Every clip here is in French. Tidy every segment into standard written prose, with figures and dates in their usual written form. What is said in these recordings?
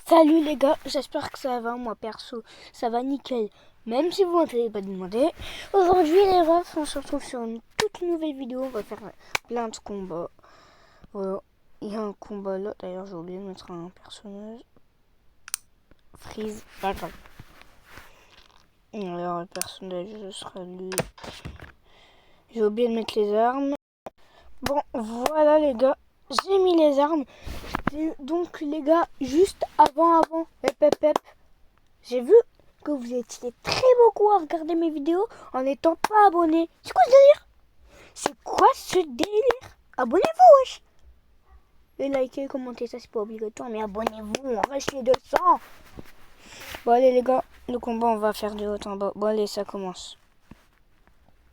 Salut les gars, j'espère que ça va, moi perso, ça va nickel, même si vous m'avez pas demandé. Aujourd'hui les refs, on se retrouve sur une toute nouvelle vidéo, on va faire plein de combats. Voilà, il y a un combat là, d'ailleurs j'ai oublié de mettre un personnage. Freeze, pas grave. Alors le personnage ce sera lui. J'ai oublié de mettre les armes. Bon, voilà les gars, j'ai mis les armes. Donc les gars, juste avant, hep, j'ai vu que vous étiez très beaucoup à regarder mes vidéos en n'étant pas abonnés. C'est quoi ce délire? C'est quoi ce délire? Abonnez-vous, wesh! Et likez, commentez, ça c'est pas obligatoire, mais abonnez-vous, on reste les 200. Bon allez les gars, le combat on va faire de haut en bas. Bon allez, ça commence.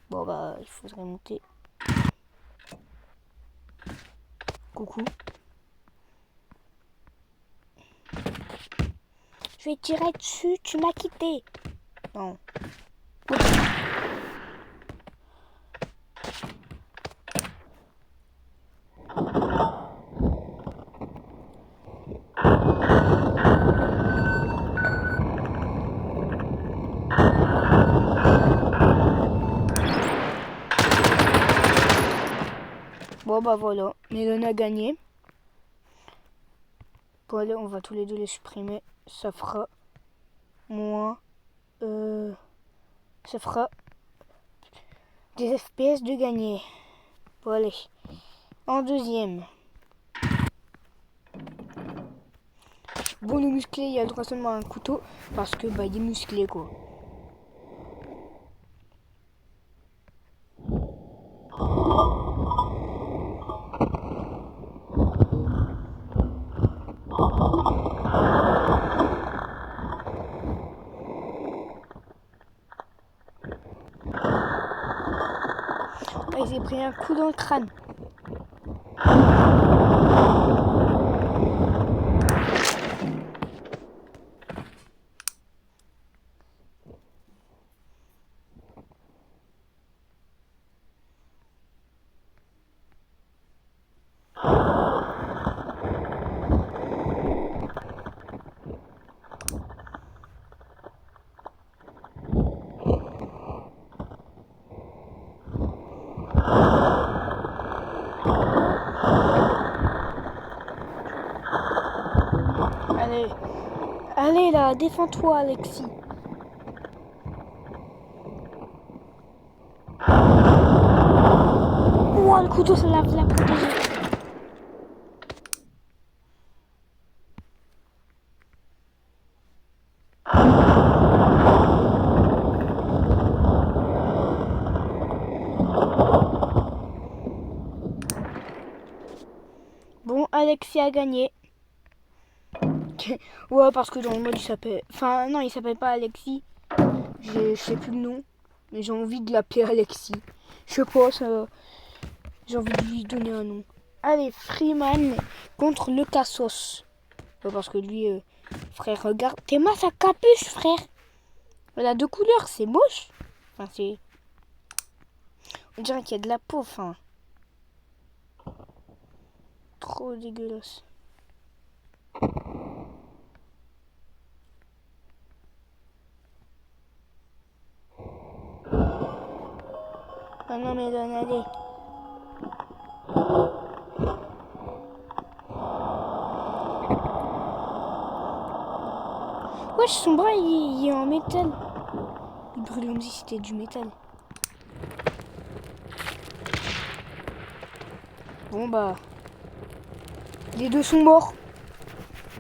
Bon bah, il faudrait monter. Coucou. Je vais tirer dessus, tu m'as quitté. Non. Bon bah voilà, Melon a gagné. Bon allez, on va tous les deux les supprimer. Ça fera moins... ça fera des FPS de gagner. Bon allez, en deuxième. Bon le musclé, il a le droit seulement à un couteau parce que bah il est musclé quoi. Ah, il s'est pris un coup dans le crâne. Allez, allez là, défends-toi Alexis. Oh le couteau ça l'a protégé. Bon, Alexis a gagné. Ouais, parce que dans le mode il s'appelle... Enfin non, il s'appelle pas Alexis. Je sais plus le nom. Mais j'ai envie de l'appeler Alexis. Je sais pas, ça... J'ai envie de lui donner un nom. Allez, Freeman contre le Cassos. Ouais, parce que lui, frère, regarde. T'es ma sa capuche, frère. Elle a deux couleurs, c'est moche. Enfin, c'est... On dirait qu'il y a de la peau, enfin. Trop dégueulasse. Ah non, mais donne, allez. Wesh, son bras, il est en métal. Il brûle comme si c'était du métal. Bon, bah... Les deux sont morts.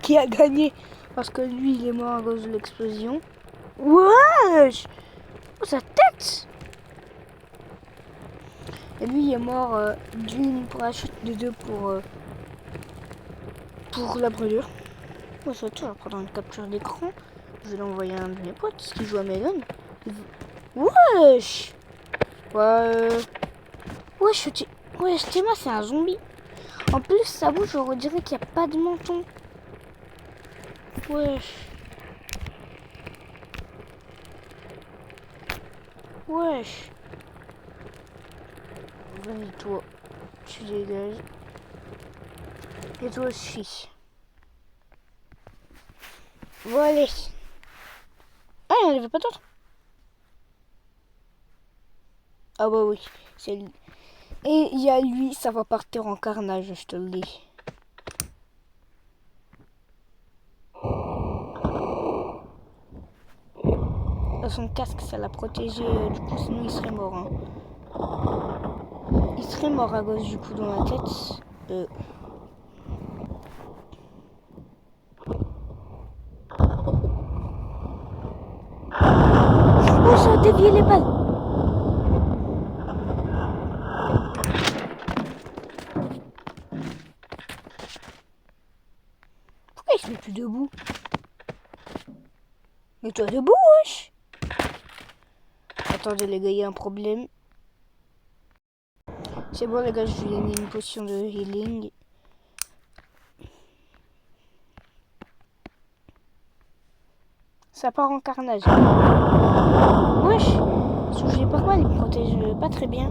Qui a gagné? Parce que lui, il est mort à cause de l'explosion. Wesh! Oh, sa tête! Et lui, il est mort d'une pour la chute, de deux pour la brûlure. Moi, ça va prendre une capture d'écran. Je vais l'envoyer à un de mes potes qui joue à Melon. Wesh! Ouais. Wesh, Théma, c'est un zombie. En plus, sa bouche, on dirait qu'il n'y a pas de menton. Wesh. Wesh. Vas-y, toi. Tu dégages. Et toi aussi. Voilà. Ah, il n'y en avait pas d'autres. Ah bah oui, c'est lui. Et il y a lui, ça va partir en carnage, je te le dis. Son casque, ça l'a protégé, du coup, sinon il serait mort. Hein. Il serait mort à cause du coup dans la tête. Oh, ça a dévié les balles. Pourquoi il se met plus debout? Mets-toi debout, wesh. Attendez les gars, il y a un problème. C'est bon les gars, je lui ai mis une potion de healing. Ça part en carnage. Wesh, je sais pas quoi, il me protège pas très bien.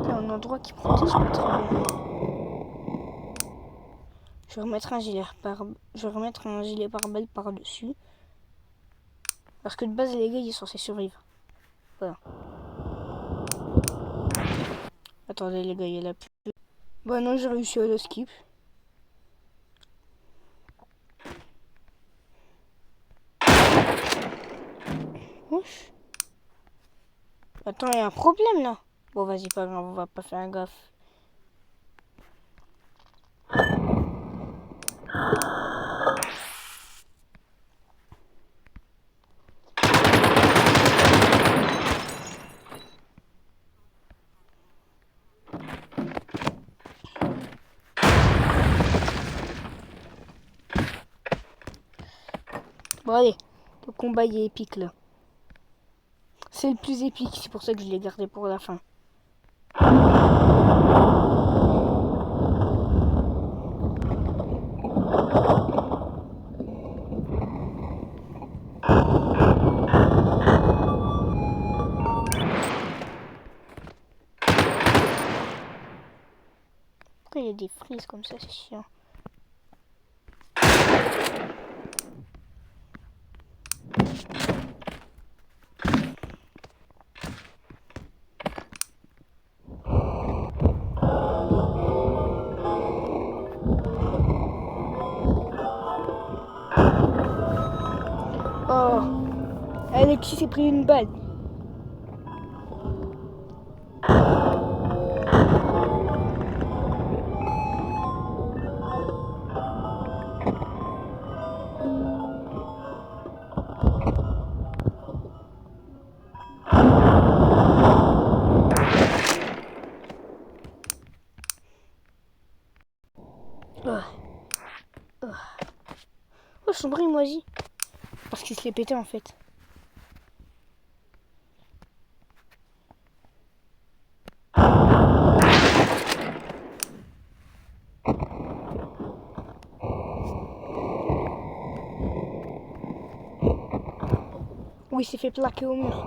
Il y a un endroit qui protège pas très bien. Je vais remettre un gilet pare-balles par-dessus. Parce que de base, les gars, il est censé survivre. Voilà. Attendez, les gars, il y a la plus. Bah non, j'ai réussi à le skip. Ouf. Attends, il y a un problème là. Bon, vas-y, pas grave, on va pas faire gaffe. Bon, allez, le combat il est épique là. C'est le plus épique, c'est pour ça que je l'ai gardé pour la fin. Pourquoi il y a des frises comme ça, c'est chiant. Oh, Alexis s'est pris une balle. Oh, son bras il moisit. Parce qu'il se l'est pété en fait. Oui, il s'est fait plaquer au mur.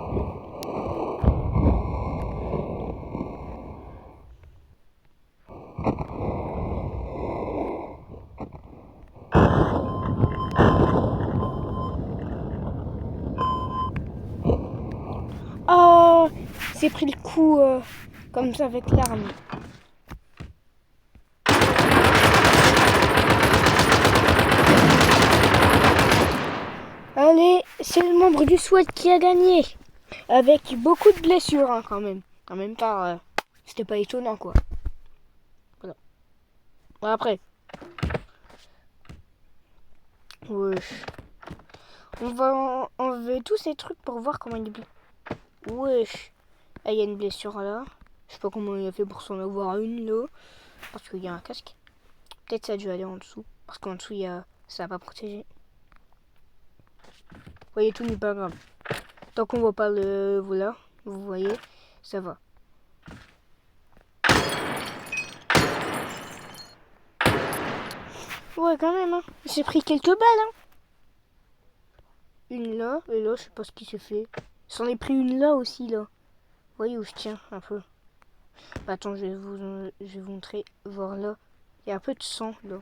Oh, il s'est pris le coup comme ça avec l'arme. Allez, c'est le membre du SWAT qui a gagné. Avec beaucoup de blessures hein, quand même. En même temps, c'était pas étonnant quoi. Voilà. Bon, après. Wesh. On va enlever tous ces trucs pour voir comment il est blessé. Wesh. Ah, il y a une blessure là. Je sais pas comment il a fait pour s'en avoir une là. Parce qu'il y a un casque. Peut-être ça a dû aller en dessous. Parce qu'en dessous, ça va pas protégé. Vous voyez, tout n'est pas grave. Tant qu'on voit pas le... Voilà. Vous voyez, ça va. Ouais, quand même, hein. J'ai pris quelques balles, hein. Une là, et là, je sais pas ce qui s'est fait. J'en ai pris une là aussi, là. Vous voyez où je tiens, un peu. Attends, je vais vous montrer. Voir là. Il y a un peu de sang là.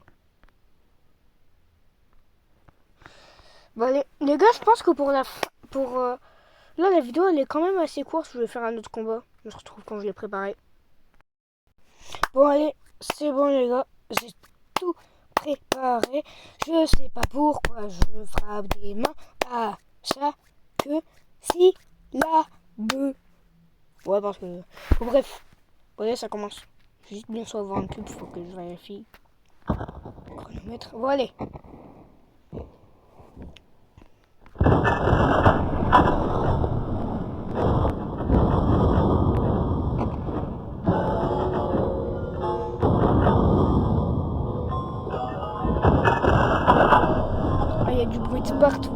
Bon, les gars, je pense que pour la là, la vidéo elle est quand même assez courte. Je vais faire un autre combat. On se retrouve quand je l'ai préparé. Bon, allez, c'est bon, les gars. J'ai tout préparé. Je sais pas pourquoi je frappe des mains à chaque syllabe. Ouais, parce que. Bon, bref. Voilà, ça commence. Juste bien sûr avoir une pub, faut que je vérifie. Chronomètre. Voilà. Ah, il y a du bruit de partout.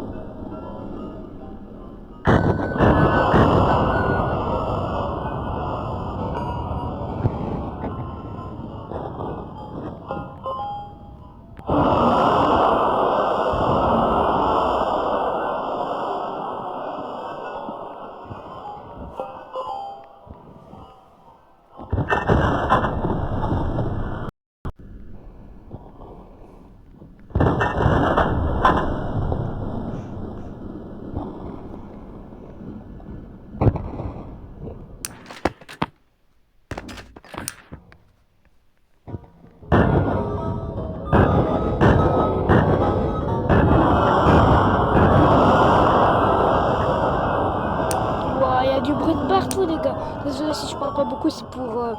Il y a du bruit de partout, les gars. Désolé si je parle pas beaucoup, c'est pour un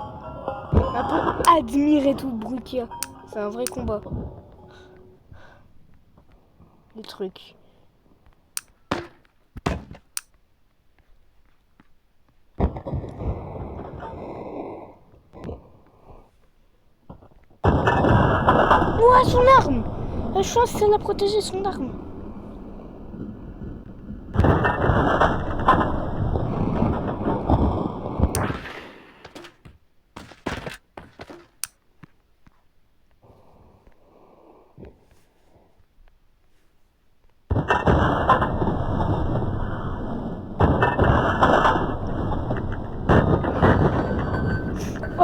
peu admirer tout le bruit qu'il y a. C'est un vrai combat. Les trucs. Ouah, son arme! La chance, c'est la protéger, son arme.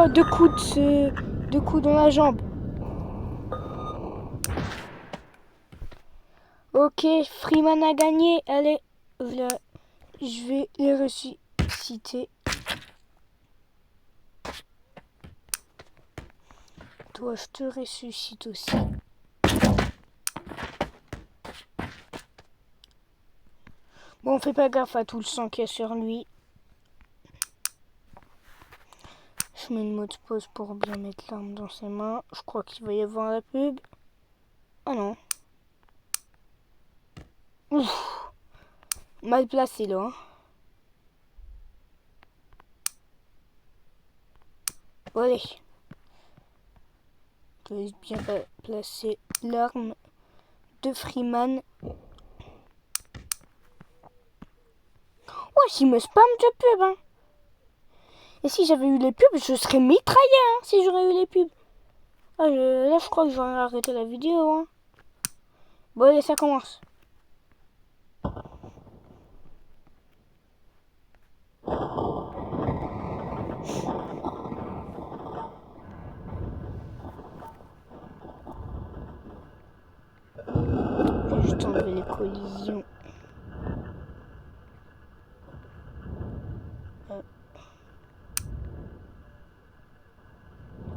Oh, deux coups dans la jambe. Ok, Freeman a gagné. Allez, là, je vais les ressusciter. Toi, je te ressuscite aussi. Bon, on fait pas gaffe à tout le sang qu'il y a sur lui. Je mets une mot de pause pour bien mettre l'arme dans ses mains. Je crois qu'il va y avoir la pub. Ah non. Ouf. Mal placé là. Hein. Allez. Je vais bien placer l'arme de Freeman. Ouais, s'il me spam de pub, hein. Et si j'avais eu les pubs, je serais mitraillé, hein, si j'aurais eu les pubs. Ah, là, je crois que j'aurais arrêté la vidéo, hein. Bon, allez, ça commence. Je vais juste enlever les collisions.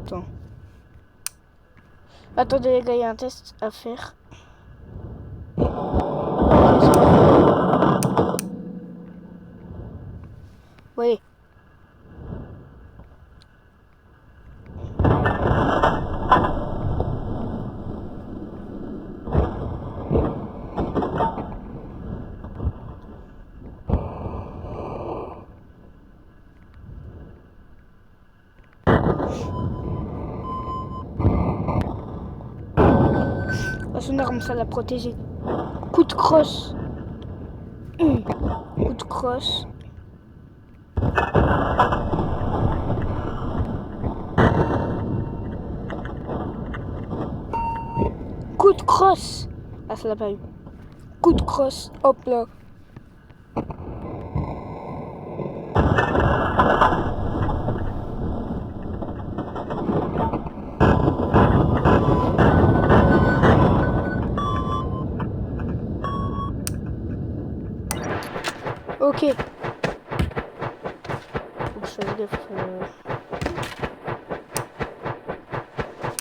Attends. Attendez les gars, il y a un test à faire. Oui. Son arme, ça l'a protégé. Coup de crosse. Coup de crosse. Coup de crosse. Ah, ça l'a pas eu. Coup de crosse. Hop là.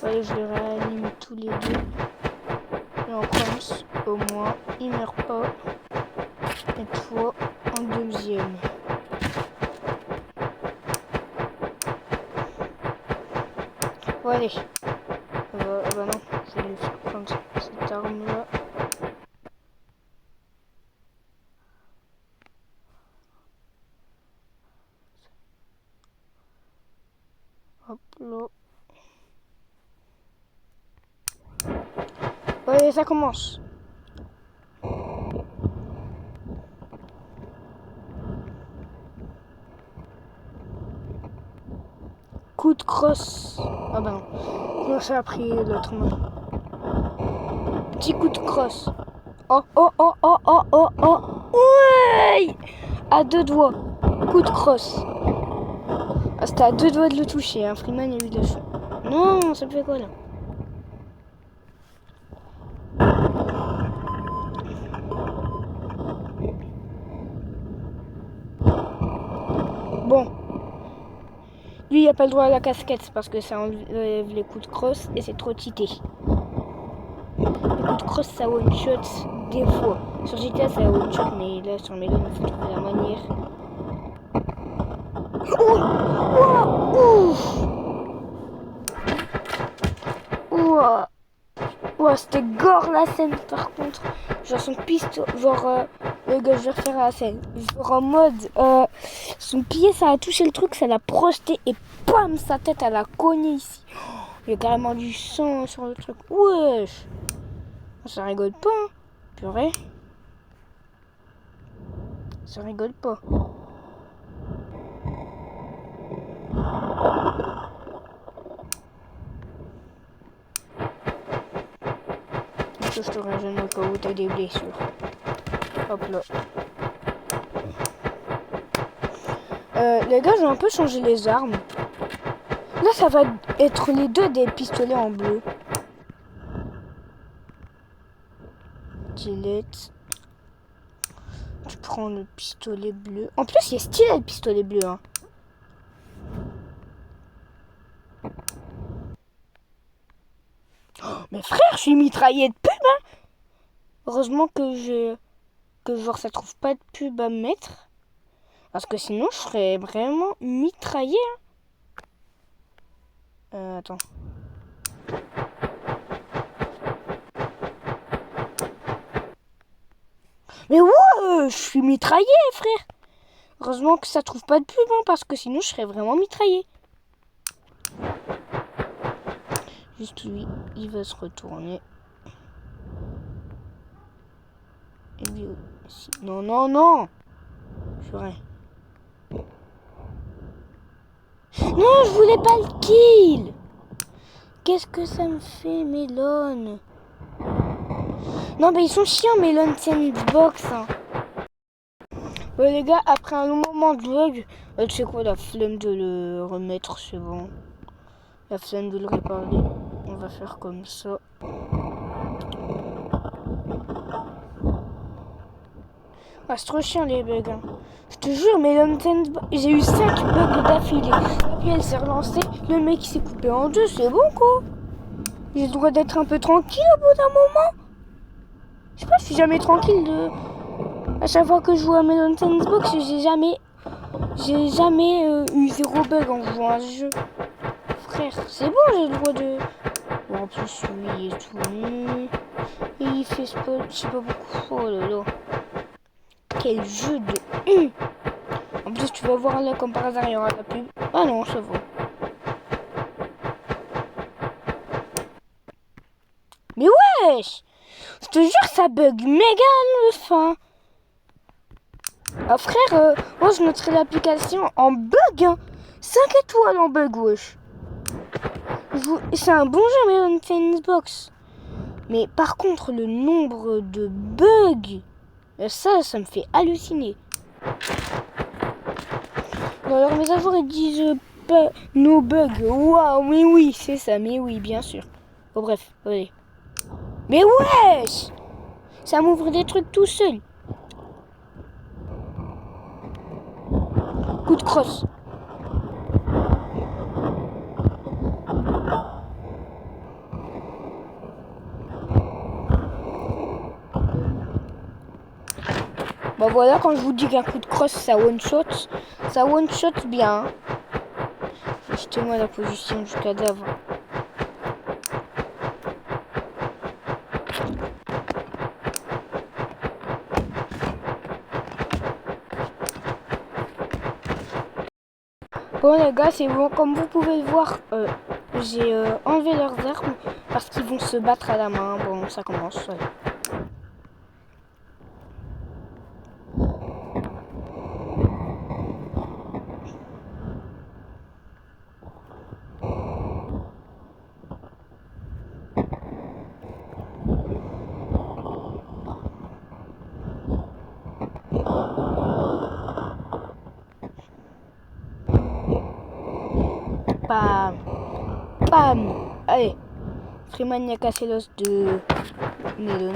Allez, je les réanime tous les deux. Et on commence au moins. Il meurt pas. Et toi en deuxième. Bon, allez. Bah non, je vais lui faire prendre cette arme-là. Hop là. Ouais, ça commence. Coup de crosse. Ah bah non. Non, ça a pris l'autre main. Petit coup de crosse. Oh, oh, oh, oh, oh, oh, oh. Ouais! À deux doigts. Coup de crosse. Ah, c'était à deux doigts de le toucher. Hein. Freeman a eu de la chance. Non, ça me fait quoi là? Bon. Lui, il n'a pas le droit à la casquette parce que ça enlève les coups de crosse et c'est trop cheaté. Les coups de crosse, ça one shot des fois. Sur GTA, ça one shot, mais là, sur Melon, il faut trouver la manière. Ouah, c'était gore la scène par contre. Genre son pistolet, genre le gars, je vais refaire la scène. Genre en mode, son pied ça a touché le truc, ça l'a projeté et bam, sa tête elle a cogné ici. Il y a carrément du sang sur le truc. Wesh, ça rigole pas, hein. Purée. Ça rigole pas. Je te régène au cas où t'as des blessures. Hop là. Les gars, j'ai un peu changé les armes. Là, ça va être les deux des pistolets en bleu. Gillette. Tu prends le pistolet bleu. En plus, il est stylé le pistolet bleu. Hein. Oh, mais frère, je suis mitraillé de pub. Hein. Heureusement que genre ça trouve pas de pub à mettre. Parce que sinon, je serais vraiment mitraillé. Hein. Attends. Mais ouais, je suis mitraillé, frère. Heureusement que ça trouve pas de pub, hein, parce que sinon, je serais vraiment mitraillé. Juste lui, il va se retourner. Et lui aussi. Non, non, non. Purée. Non, je voulais pas le kill. Qu'est-ce que ça me fait, Melon? Non, mais ils sont chiants, Melon Sandbox. Hein. Ouais, les gars, après un long moment de bug, tu sais quoi, la flemme de le remettre, c'est bon. La flemme de le réparer. On va faire comme ça. Ah, c'est trop chiant les bugs. Hein. Je te jure, Melon Sandbox, j'ai eu 5 bugs d'affilée. Puis elle s'est relancée, le mec s'est coupé en deux, c'est bon quoi. J'ai le droit d'être un peu tranquille au bout d'un moment. Je sais pas, je suis jamais tranquille de... À chaque fois que je joue à Melon Sandbox, j'ai jamais eu 0 bug en jouant à ce jeu. Frère, c'est bon, j'ai le droit de... Bon, en plus, lui, il est tout nu. Et il fait spot, je sais pas beaucoup. Oh là là. Quel jeu de... En plus, tu vas voir là, comme par hasard, il y aura la pub. Ah non, ça va. Mais wesh! Je te jure, ça bug méga à le fin. Ah frère, moi je mettrai l'application en bug. Hein. 5 étoiles en bug, wesh. C'est un bon jeu, Melon Sandbox. Mais par contre, le nombre de bugs, ça me fait halluciner. Dans leur mise à jour, ils disent pas no bugs. Waouh, mais oui, c'est ça, mais oui, bien sûr. Bon, bref, allez. Mais wesh! Ça m'ouvre des trucs tout seul. Coup de crosse. Bon voilà, quand je vous dis qu'un coup de crosse ça one shot bien. Jetez-moi la position du cadavre. Bon les gars, c'est bon, comme vous pouvez le voir, j'ai enlevé leurs armes parce qu'ils vont se battre à la main. Bon, ça commence. Ouais. Bam, bam. Allez, Freeman y a cassé l'os de Melon.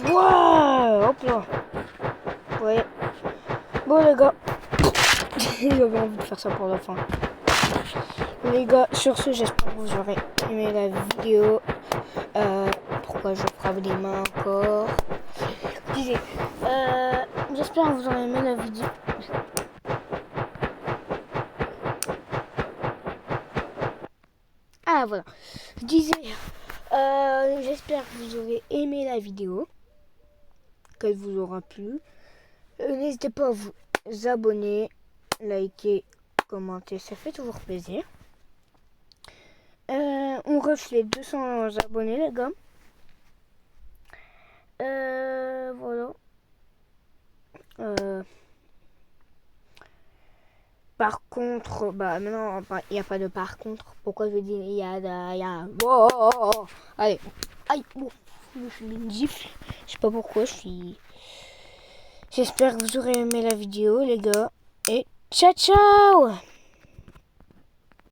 Wow, hop là. Ouais. Bon les gars, j'avais envie de faire ça pour la fin. Les gars, sur ce, j'espère que vous aurez aimé la vidéo. Pourquoi je frappe les mains encore? Je disais, j'espère que vous aurez aimé la vidéo. Ah voilà, je disais, j'espère que vous aurez aimé la vidéo, qu'elle vous aura plu. N'hésitez pas à vous abonner, liker, commenter, ça fait toujours plaisir. On rush les 200 abonnés les gars. Voilà. Par contre, bah non, il n'y a pas de par contre. Pourquoi je dis il y a... Oh, oh, oh, oh. Allez, aïe, oh, je suis une gifle. Je sais pas pourquoi, je suis... J'espère que vous aurez aimé la vidéo les gars. Et ciao ciao.